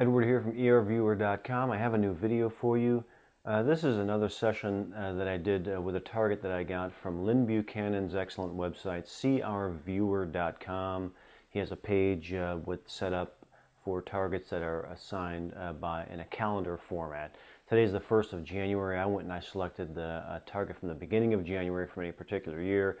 Edward here from erviewer.com. I have a new video for you. This is another session that I did with a target that I got from Lynn Buchanan's excellent website, crviewer.com. He has a page set up for targets that are assigned in a calendar format. Today is the 1st of January. I went and I selected the target from the beginning of January from any particular year.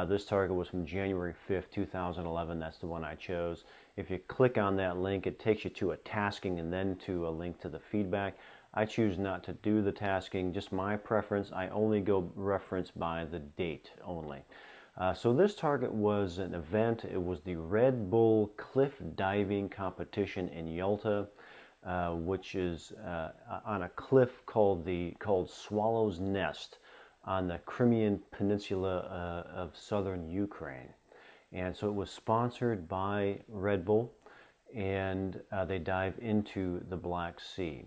This target was from January 5th, 2011. That's the one I chose. If you click on that link, it takes you to a tasking and then to a link to the feedback. I choose not to do the tasking, just my preference. I only go reference by the date only. So this target was an event. It was the Red Bull Cliff Diving Competition in Yalta, which is on a cliff called Swallow's Nest on the Crimean Peninsula of southern Ukraine. And so it was sponsored by Red Bull, and they dive into the Black Sea.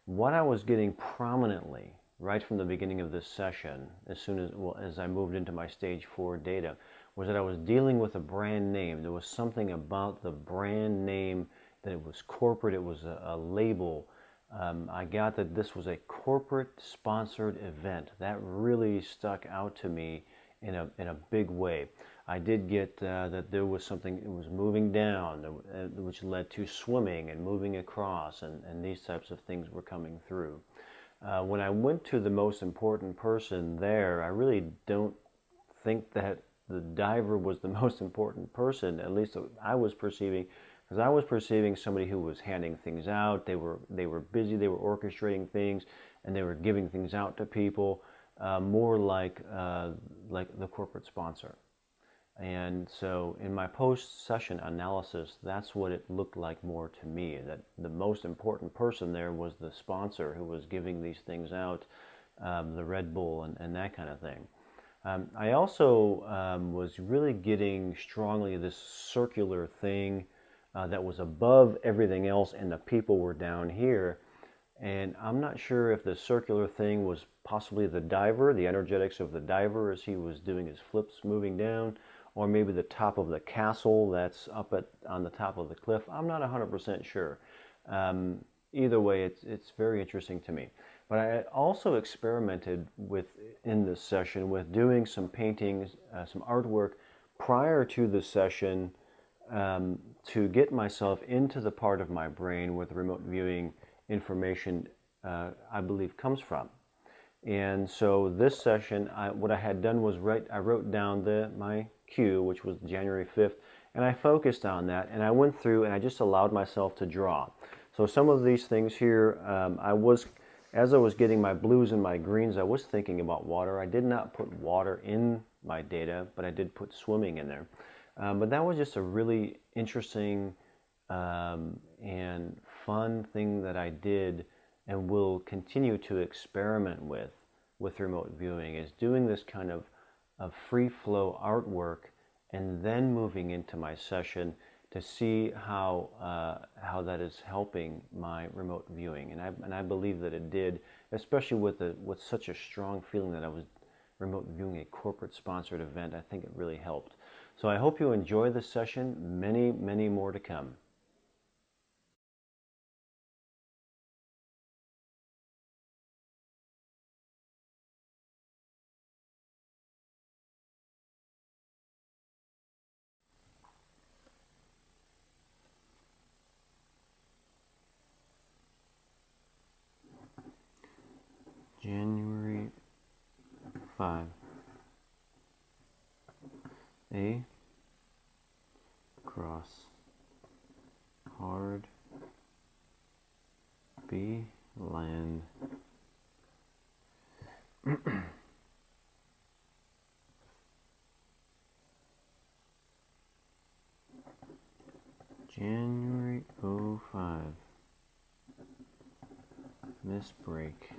What I was getting prominently right from the beginning of this session, as I moved into my stage 4 data, was that I was dealing with a brand name. There was something about the brand name that it was corporate, it was a label. I got that this was a corporate sponsored event. That really stuck out to me in a big way. I did get that there was something, it was moving down, which led to swimming and moving across, and these types of things were coming through. When I went to the most important person there, I really don't think that the diver was the most important person, at least I was perceiving, because I was perceiving somebody who was handing things out. They were busy, they were orchestrating things, and they were giving things out to people, more like the corporate sponsor. And so in my post-session analysis, that's what it looked like more to me, that the most important person there was the sponsor who was giving these things out, the Red Bull and that kind of thing. I also was really getting strongly this circular thing that was above everything else, and the people were down here. And I'm not sure if the circular thing was possibly the diver, the energetics of the diver as he was doing his flips moving down, or maybe the top of the castle that's up on the top of the cliff. I'm not 100% sure. Either way, it's very interesting to me. But I also experimented in this session with doing some paintings, some artwork prior to the session, to get myself into the part of my brain where the remote viewing information, I believe, comes from. And so this session, what I had done was I wrote down my cue, which was January 5th, and I focused on that, and I went through and I just allowed myself to draw. So some of these things here, as I was getting my blues and my greens, I was thinking about water. I did not put water in my data, but I did put swimming in there. But that was just a really interesting and fun thing that I did and will continue to experiment with remote viewing, is doing this kind of free flow artwork and then moving into my session to see how that is helping my remote viewing. And I believe that it did, especially with such a strong feeling that I was remote viewing a corporate sponsored event. I think it really helped. So I hope you enjoy this session. Many, many more to come. January 5. A. Cross. Hard. B. Land. January 05. Miss break.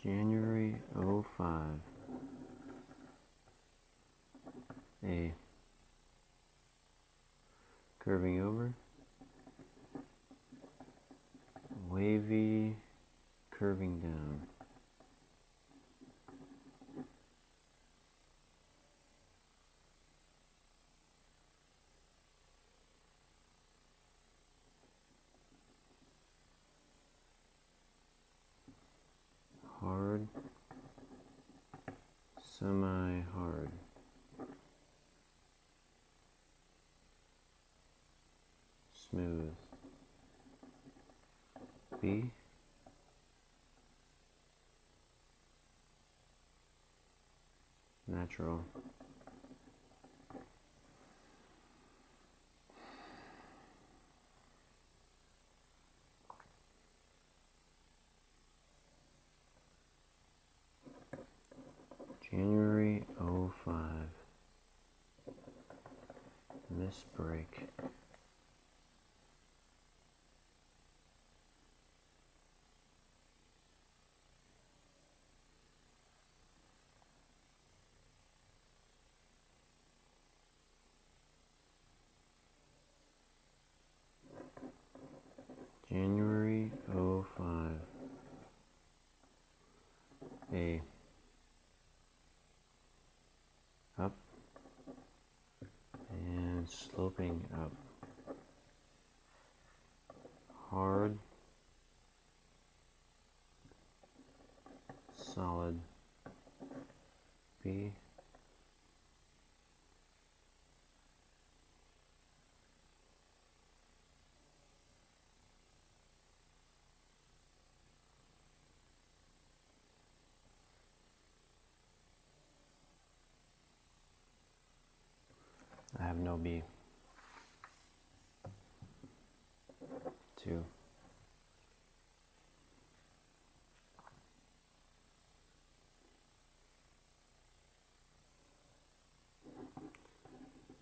January 05. A. Curving over. Wavy curving down. hard, semi-hard, smooth, B, natural, January '05, miss break. January '05, A, up and sloping up, hard, solid, B, I have no B. 2,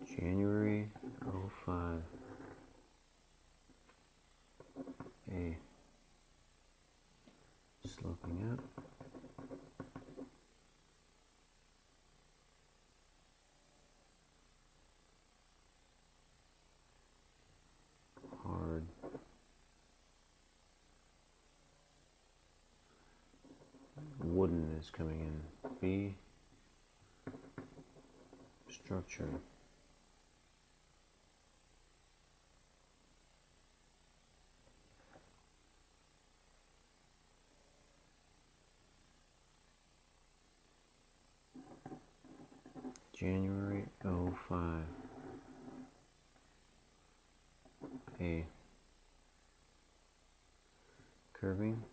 January '05, A, sloping up, hard, wooden is coming in, B, structure, January '05, A, curving,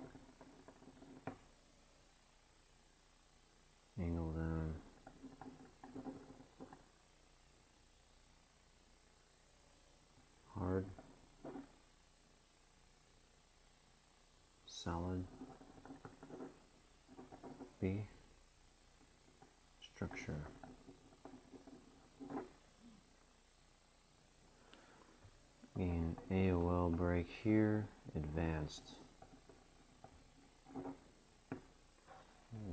angle down, hard, solid, B, structure. And AOL break here, advanced.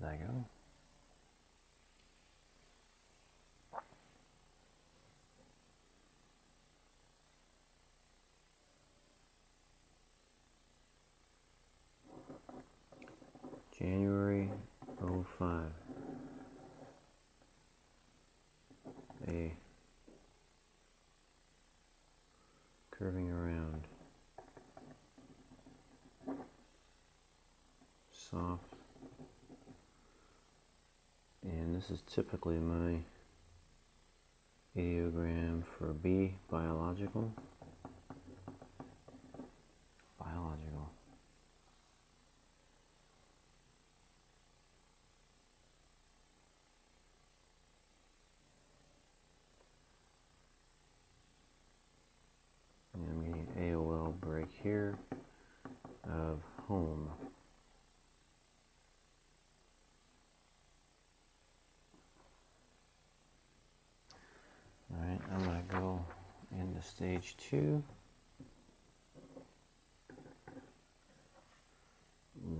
There you go. January '05, A, curving around, soft, and this is typically my ideogram for B, biological. And I'm getting AOL break here of home. Alright, I'm going to go into stage 2.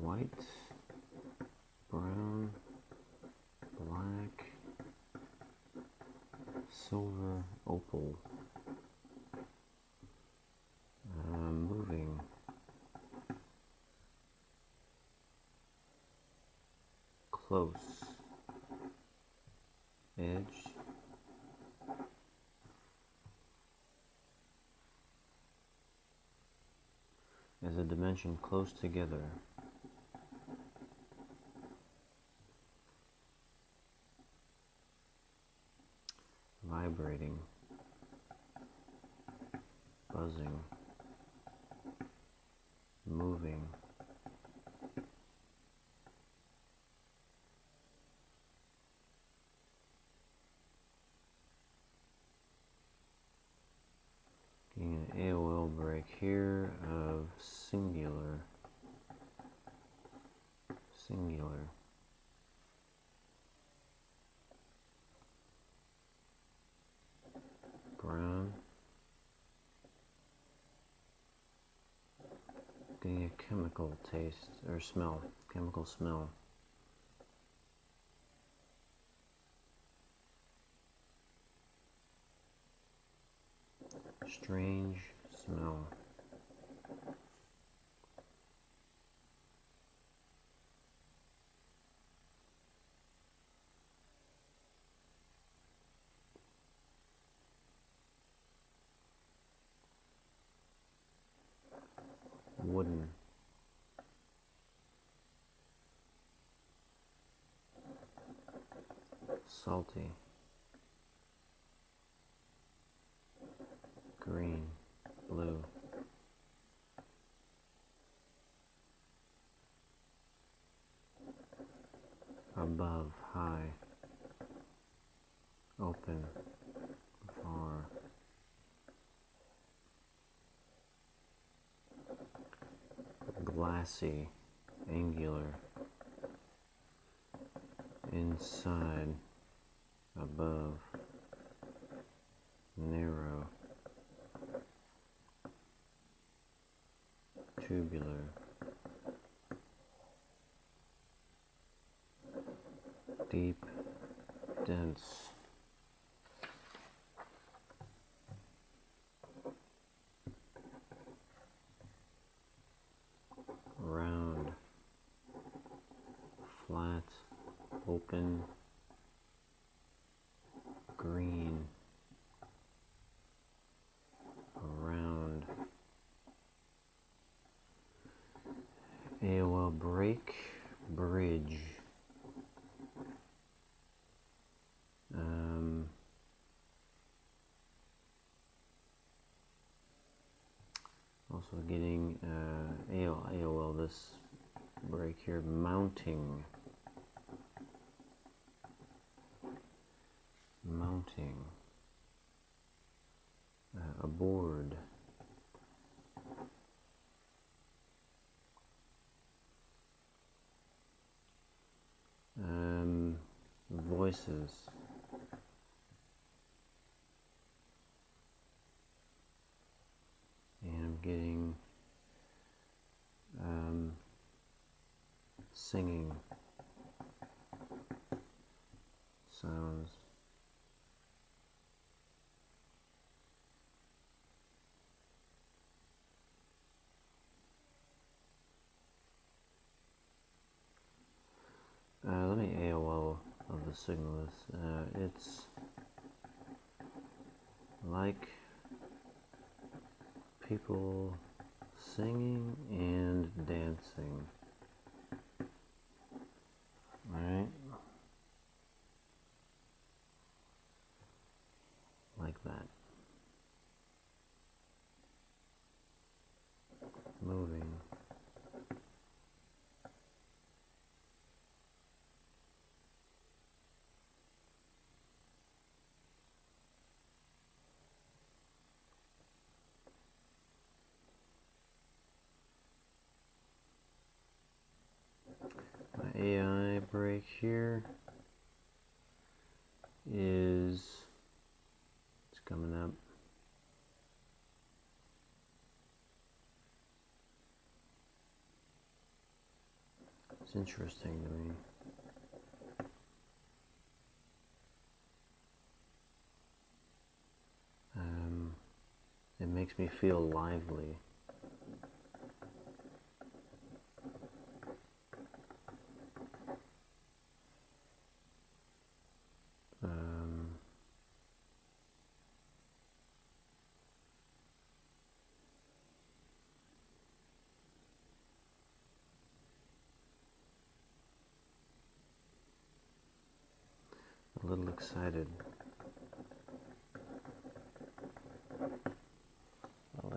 White, brown, black, silver, opal. Moving. Close. Edge. As a dimension close together. vibrating, buzzing, moving. Getting an AOL break here of singular, brown, getting a chemical taste or smell, chemical smell. Strange smell. Wooden. Salty. Green. Blue. Above, high. Open, far. Glassy, angular. Inside, above. Narrow. Tubular. Deep, dense. Round, flat, open, green, around. AOL break, bridge. Also getting AOL this break here, mounting, aboard, voices, and I'm getting singing sounds. Let me AOL of the signal this. It's like people singing and dancing. Alright? Like that. Moving. My AI break here is, it's coming up. It's interesting to me. It makes me feel lively. A little excited.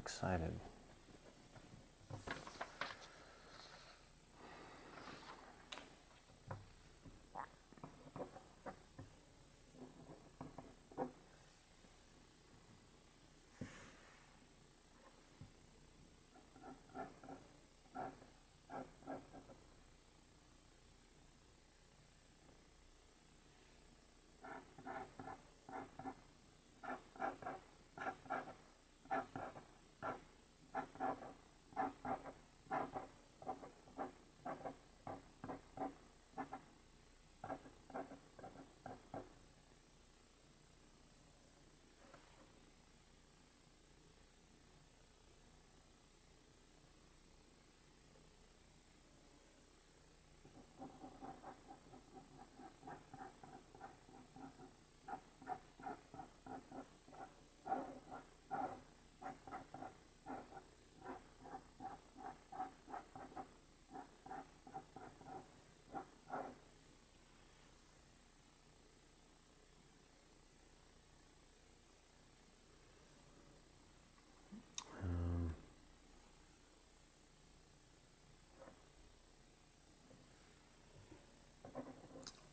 excited.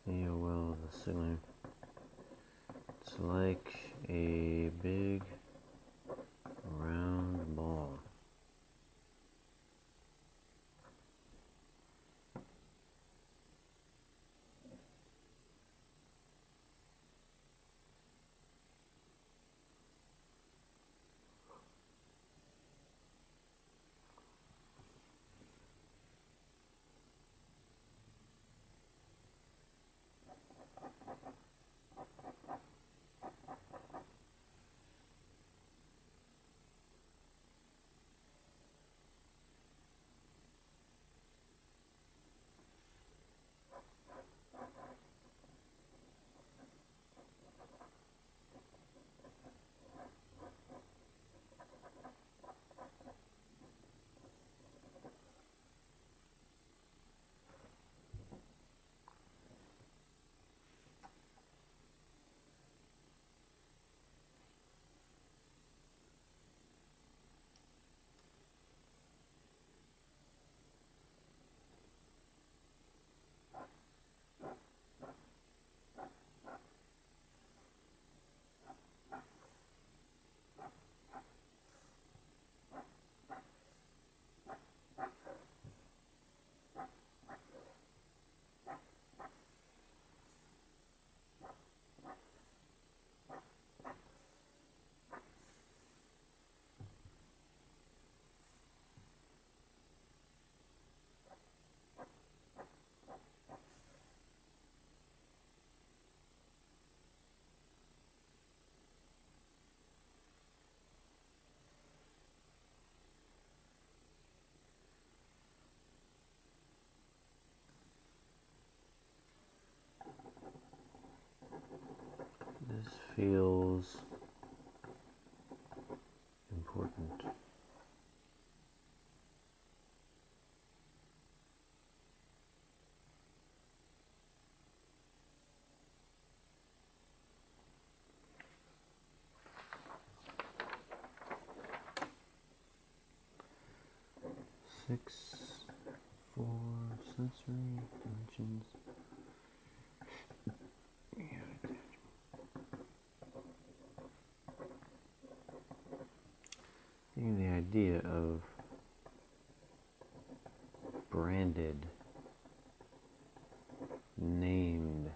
Yeah, well, the signaling. It's like a big round ball. This feels important. Six, four sensory dimensions. The idea of branded, named,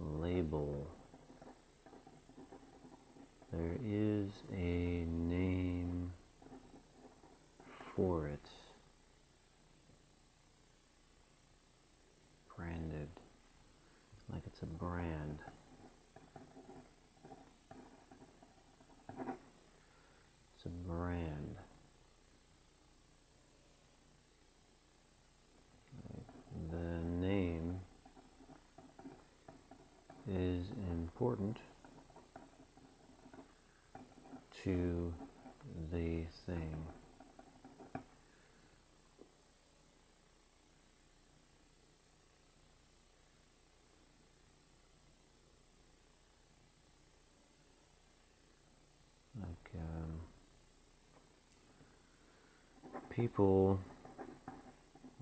label. There is a name for it. Branded, like it's a brand. It's a brand. The name is important to the thing. Like people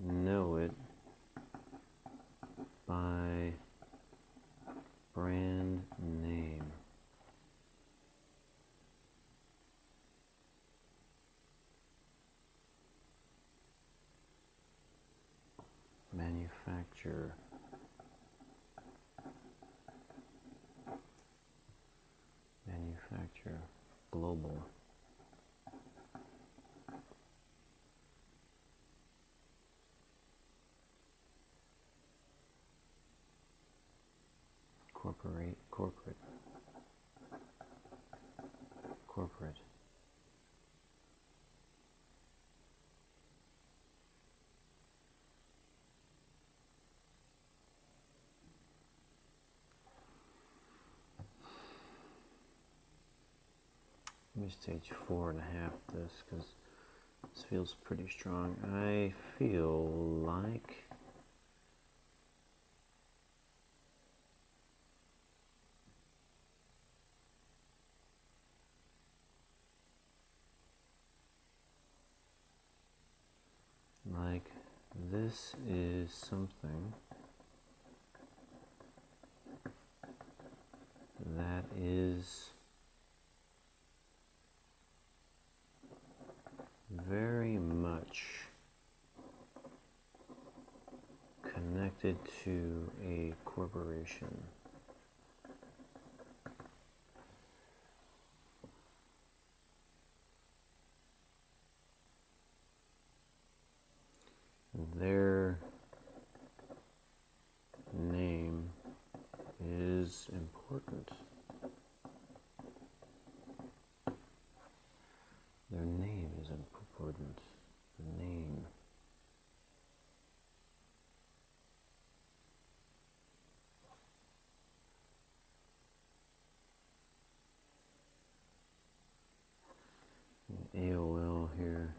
know it by brand name. Manufacture. Manufacture. Global. Corporate. Corporate. Corporate. Let me stage 4.5 this because this feels pretty strong. I feel like this is something that is very much connected to a corporation. Their name is important. Their name is important. The name. AOL here.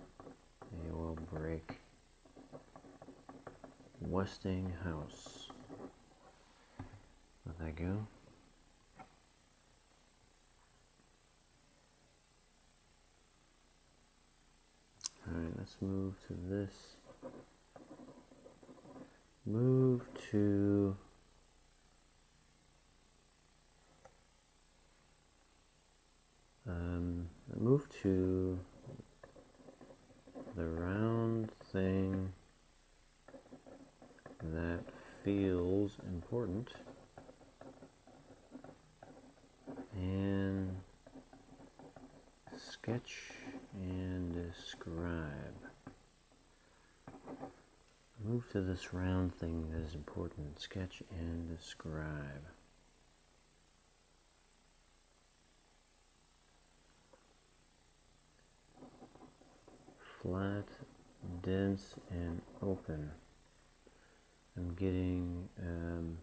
AOL break. Westinghouse. Let that go. Alright, let's move to this. Move to the round thing that feels important and sketch and describe. Move to this round thing that is important. Sketch and describe. Flat, dense, and open. I'm getting an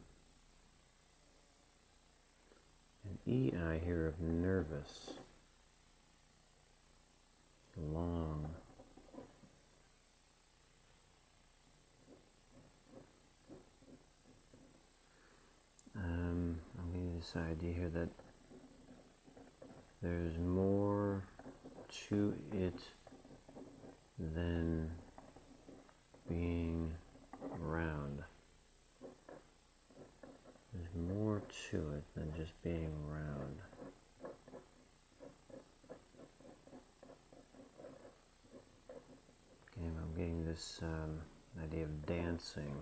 EI here of nervous. Long. I'm getting this idea here that there's more to it than being round. There's more to it than just being round. Okay, I'm getting this idea of dancing,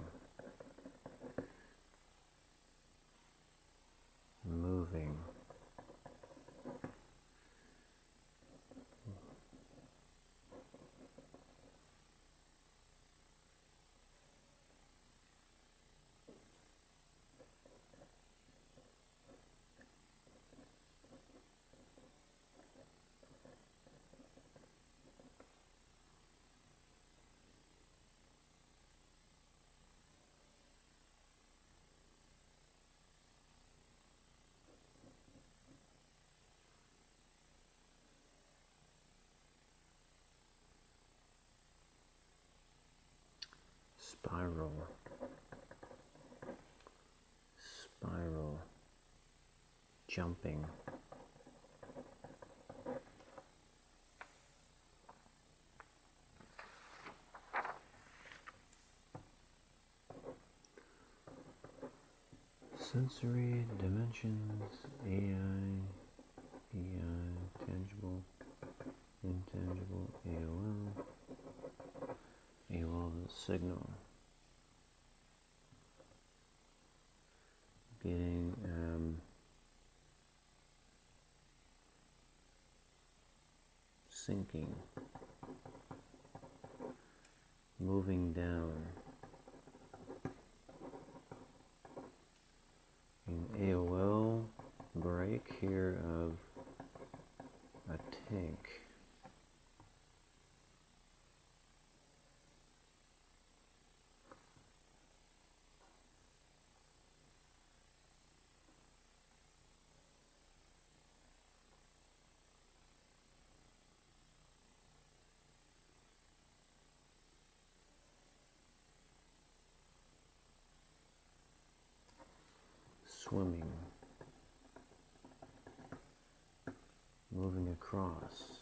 moving. Spiral, spiral, jumping. Sensory dimensions, AI, EI, tangible, intangible, AOL, AOL is a signal. Getting sinking, moving down. An AOL break here of a tank. Swimming, moving across,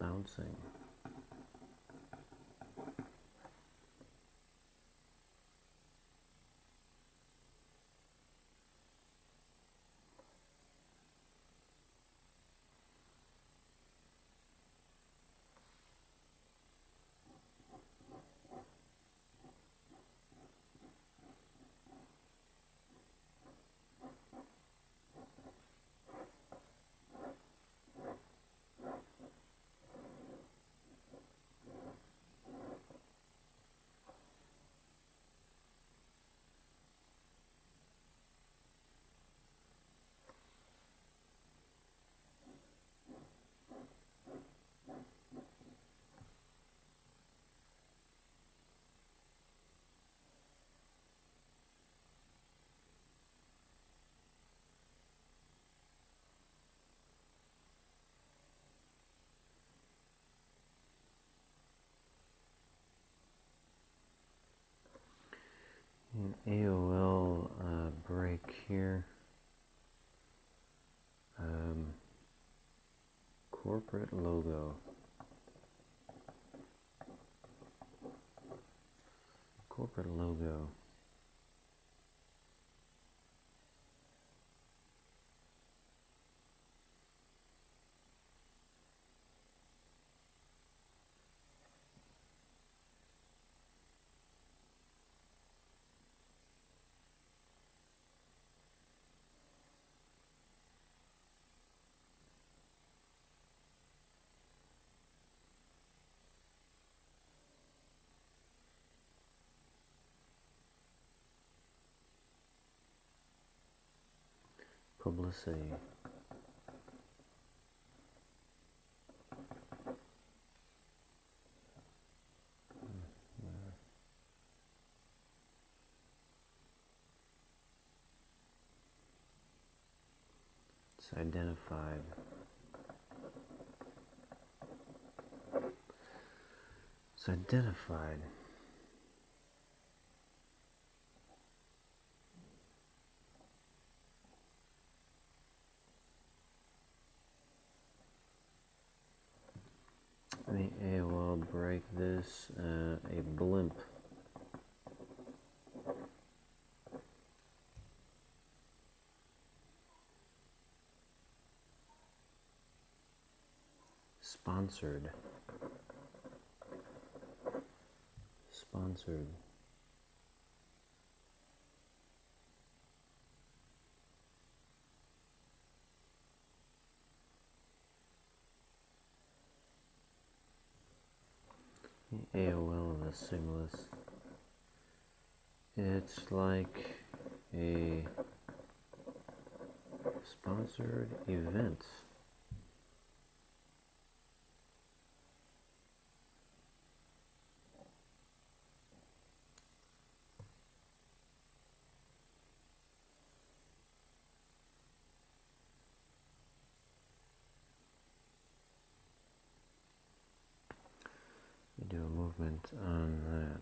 bouncing, an AOL break here. Corporate logo. Corporate logo. Publicity. It's identified. It's identified. The AOL break this, a blimp. Sponsored. Sponsored. The AOL of the Sigless. It's like a sponsored event. You do a movement on that.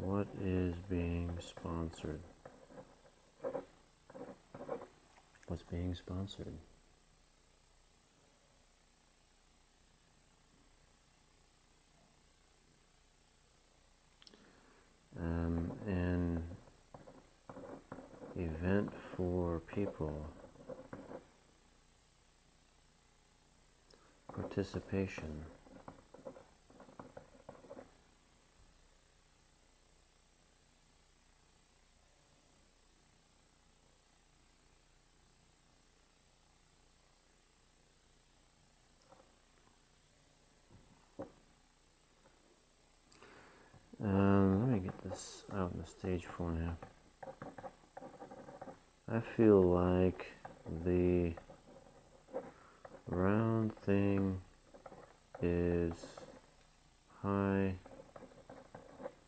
What is being sponsored? What's being sponsored? An event for people. Participation. Let me get this out in the stage for now. I feel like the round thing is high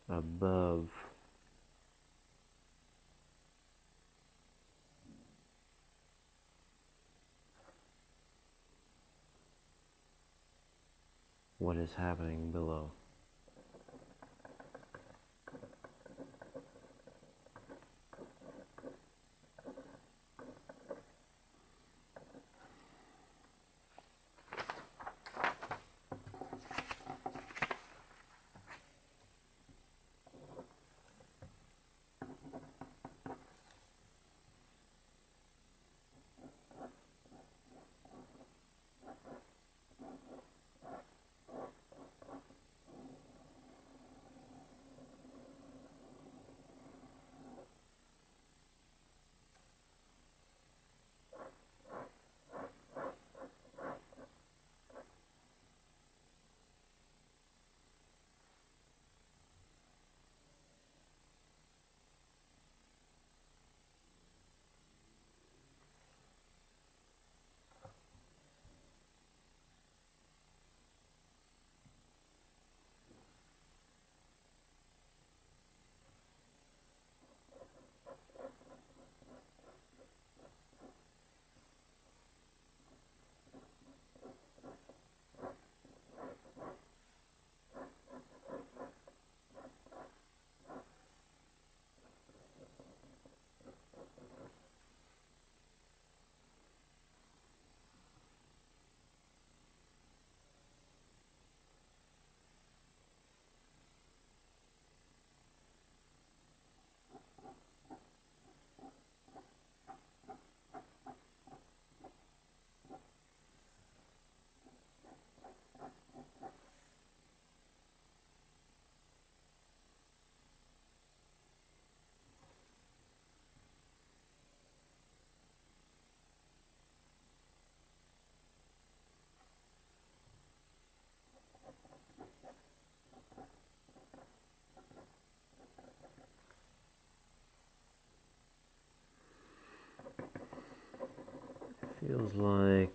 above what is happening below. Feels like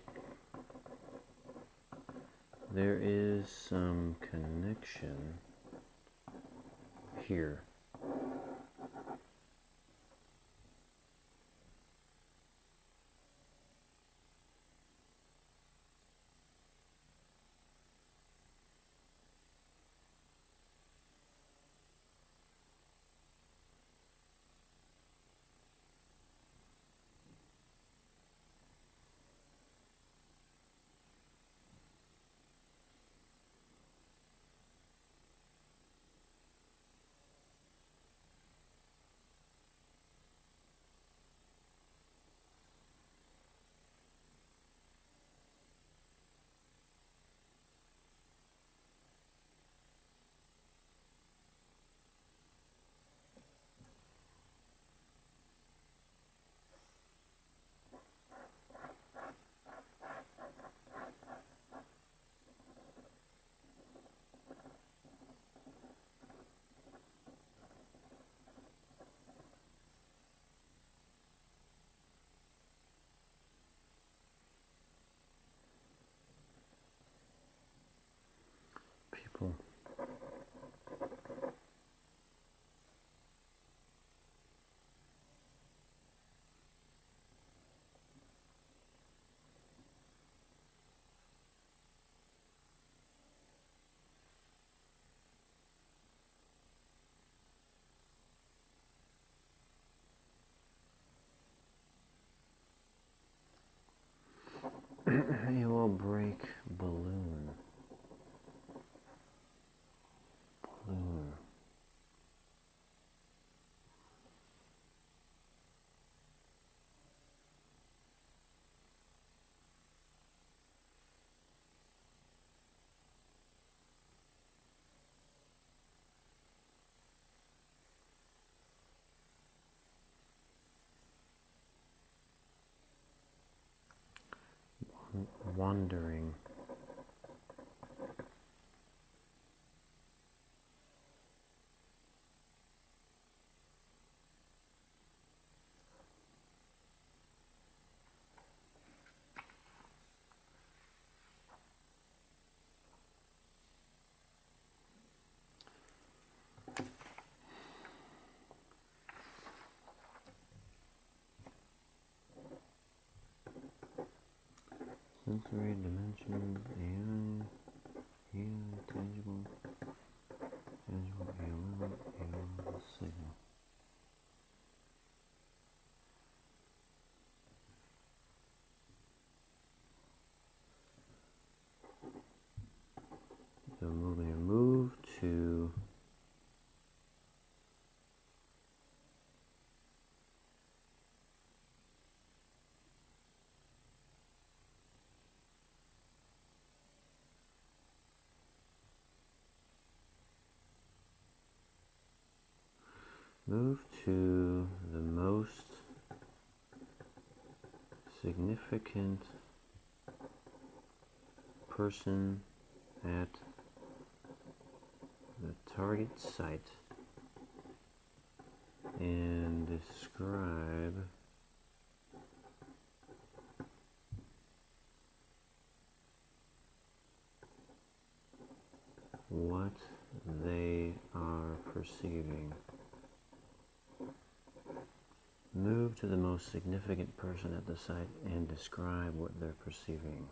there is some connection here. AOL break balloon. Balloon. Wandering. Sensory dimension, AI, tangible, AOL signal. So we're going to move to the most significant person at the target site and describe what they are perceiving. Move to the most significant person at the site and describe what they're perceiving.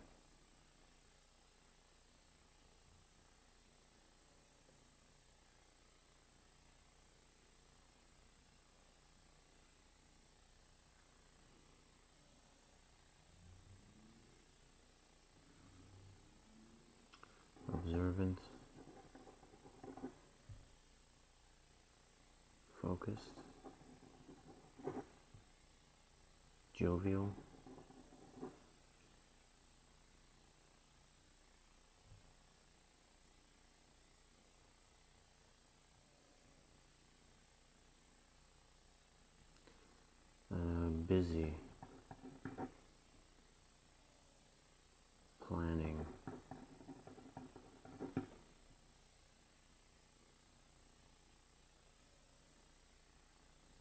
Observant, focused, jovial, busy, planning,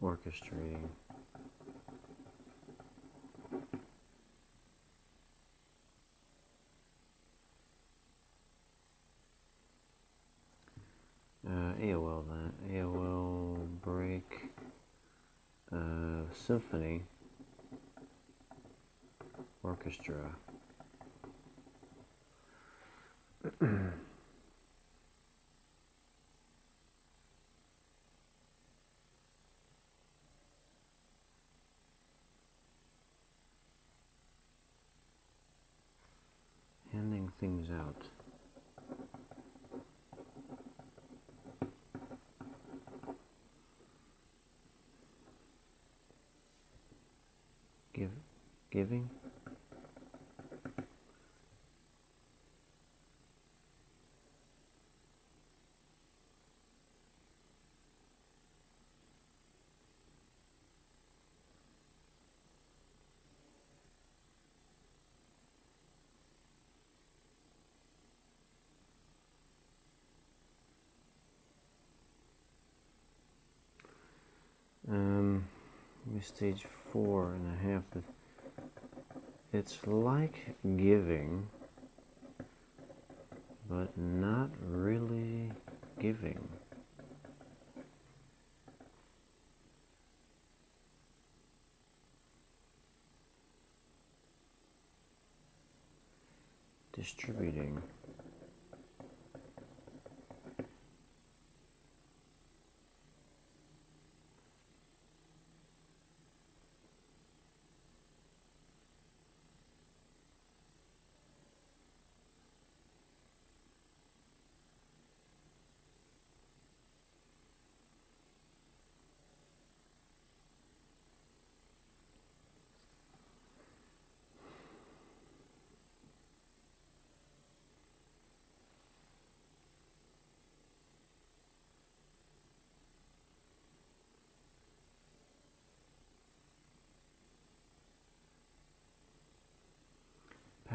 orchestrating, AOL then, AOL break, symphony, orchestra. Handing things out. Giving. Stage 4.5. It's like giving, but not really giving. Distributing.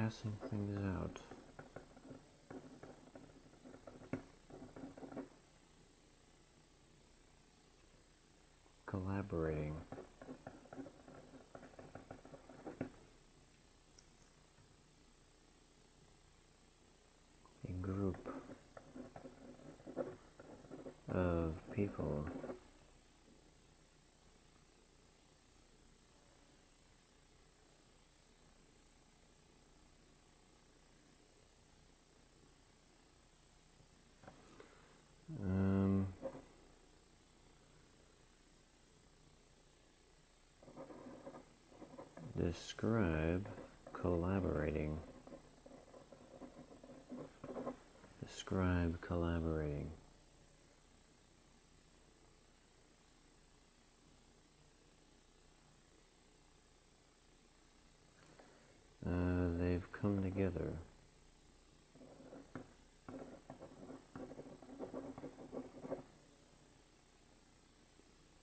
passing things out. Collaborating. A group of people. Describe collaborating. Describe collaborating. They've come together.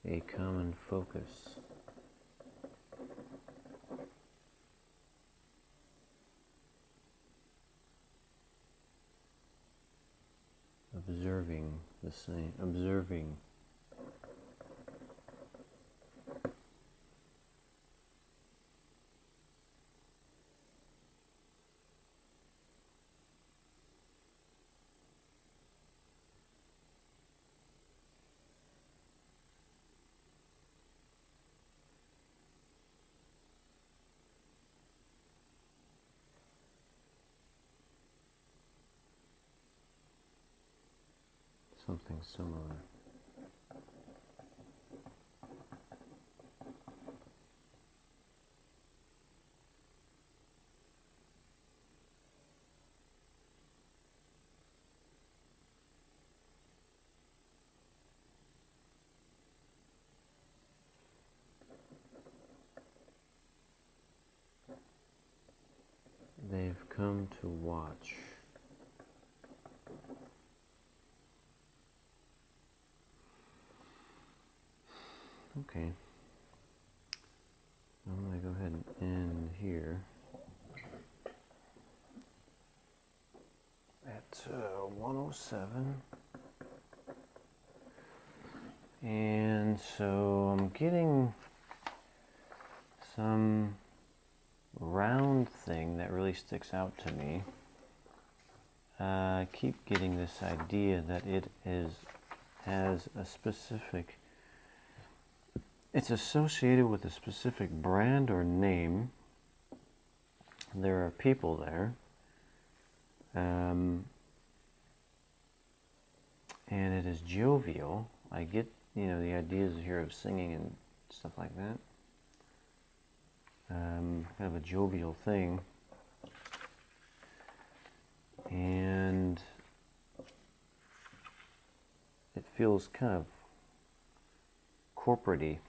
A common focus. Observing the same. Observing. Something similar. They've come to watch. Okay. I'm going to go ahead and end here at 107. And so I'm getting some round thing that really sticks out to me. I keep getting this idea that has a specific, it's associated with a specific brand or name. There are people there. And it is jovial. I get, the ideas here of singing and stuff like that. Kind of a jovial thing. And it feels kind of corporate-y.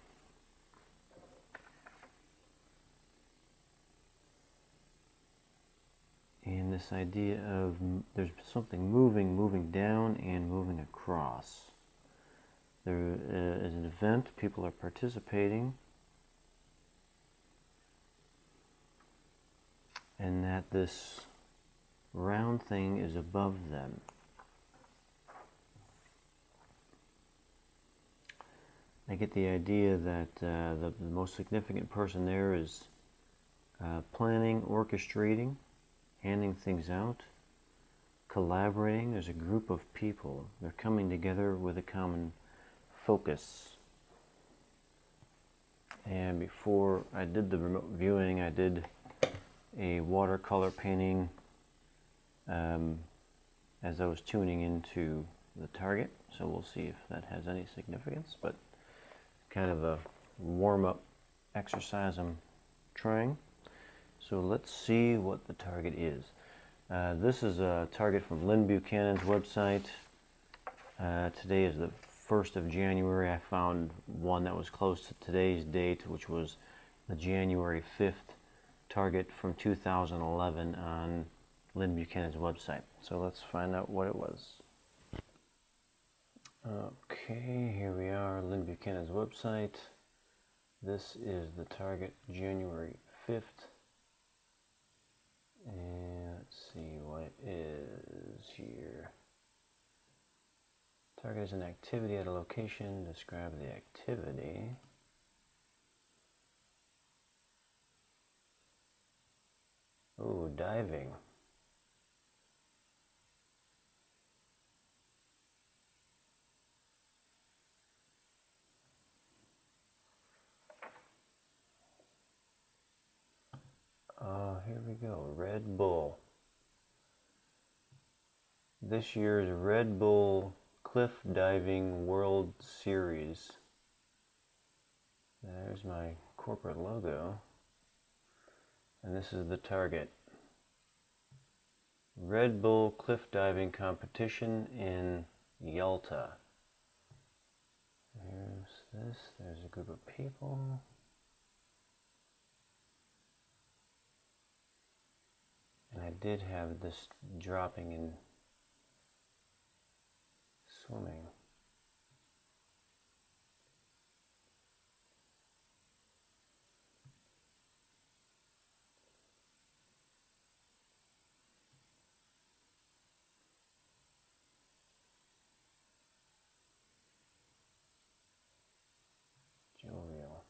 And this idea of there's something moving down and moving across. There is an event, people are participating, and that this round thing is above them. I get the idea that the most significant person there is planning, orchestrating, handing things out, collaborating. There's a group of people. They're coming together with a common focus. And before I did the remote viewing, I did a watercolor painting as I was tuning into the target. So we'll see if that has any significance, but kind of a warm-up exercise I'm trying. So let's see what the target is. This is a target from Lynn Buchanan's website. Today is the 1st of January. I found one that was close to today's date, which was the January 5th target from 2011 on Lynn Buchanan's website. So let's find out what it was. Okay, here we are, Lynn Buchanan's website. This is the target January 5th. target is an activity at a location. Describe the activity. Oh, diving. Here we go. Red Bull. This year's Red Bull Cliff Diving World Series. There's my corporate logo. And this is the target. Red Bull Cliff Diving Competition in Yalta. Here's this. There's a group of people. And I did have this dropping in swimming. Jovial.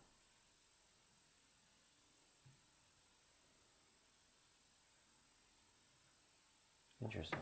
Interesting.